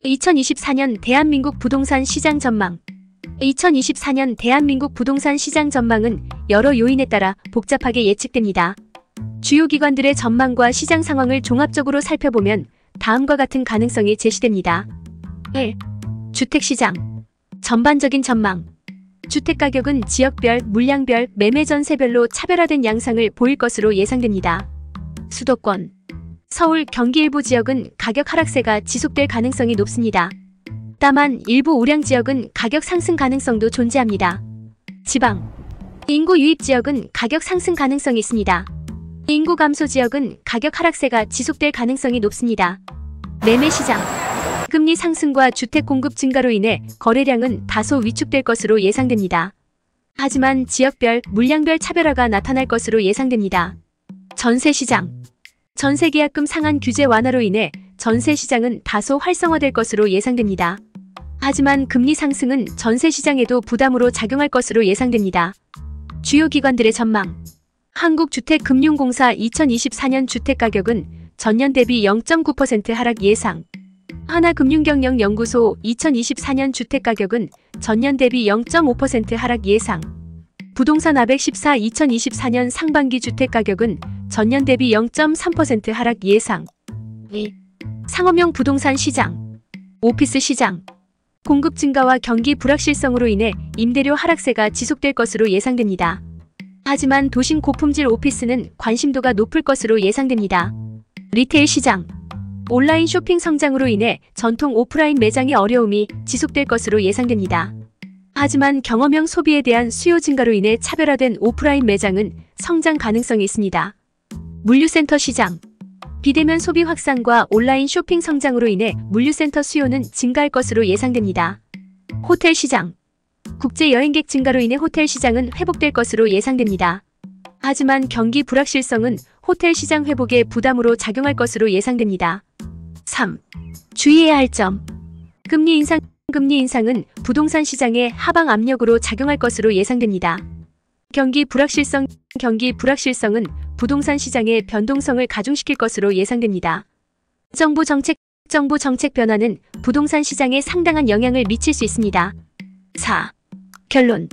2024년 대한민국 부동산 시장 전망. 2024년 대한민국 부동산 시장 전망은 여러 요인에 따라 복잡하게 예측됩니다. 주요 기관들의 전망과 시장 상황을 종합적으로 살펴보면 다음과 같은 가능성이 제시됩니다. 1. 주택시장. 전반적인 전망. 주택가격은 지역별, 물량별, 매매 전세별로 차별화된 양상을 보일 것으로 예상됩니다. 수도권. 서울, 경기 일부 지역은 가격 하락세가 지속될 가능성이 높습니다. 다만 일부 우량 지역은 가격 상승 가능성도 존재합니다. 지방. 인구 유입 지역은 가격 상승 가능성이 있습니다. 인구 감소 지역은 가격 하락세가 지속될 가능성이 높습니다. 매매시장. 금리 상승과 주택 공급 증가로 인해 거래량은 다소 위축될 것으로 예상됩니다. 하지만 지역별, 물량별 차별화가 나타날 것으로 예상됩니다. 전세시장. 전세계약금 상한 규제 완화로 인해 전세시장은 다소 활성화될 것으로 예상됩니다. 하지만 금리 상승은 전세시장에도 부담으로 작용할 것으로 예상됩니다. 주요 기관들의 전망. 한국주택금융공사 2024년 주택가격은 전년 대비 0.9% 하락 예상. 하나금융경영연구소 2024년 주택가격은 전년 대비 0.5% 하락 예상. 부동산 아백십사 2024년 상반기 주택가격은 전년 대비 0.3% 하락 예상. 2. 상업용 부동산 시장. 오피스 시장. 공급 증가와 경기 불확실성으로 인해 임대료 하락세가 지속될 것으로 예상됩니다. 하지만 도심 고품질 오피스는 관심도가 높을 것으로 예상됩니다. 리테일 시장. 온라인 쇼핑 성장으로 인해 전통 오프라인 매장의 어려움이 지속될 것으로 예상됩니다. 하지만 경험형 소비에 대한 수요 증가로 인해 차별화된 오프라인 매장은 성장 가능성이 있습니다. 물류센터 시장. 비대면 소비 확산과 온라인 쇼핑 성장으로 인해 물류센터 수요는 증가할 것으로 예상됩니다. 호텔 시장. 국제 여행객 증가로 인해 호텔 시장은 회복될 것으로 예상됩니다. 하지만 경기 불확실성은 호텔 시장 회복에 부담으로 작용할 것으로 예상됩니다. 3. 주의해야 할 점. 금리 인상은 부동산 시장에 하방 압력으로 작용할 것으로 예상됩니다. 경기 불확실성은 부동산 시장의 변동성을 가중시킬 것으로 예상됩니다. 정부 정책 변화는 부동산 시장에 상당한 영향을 미칠 수 있습니다. 4. 결론.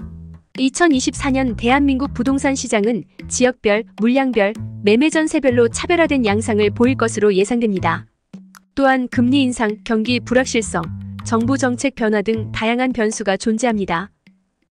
2024년 대한민국 부동산 시장은 지역별, 물량별, 매매 전세별로 차별화된 양상을 보일 것으로 예상됩니다. 또한 금리 인상, 경기 불확실성, 정부 정책 변화 등 다양한 변수가 존재합니다.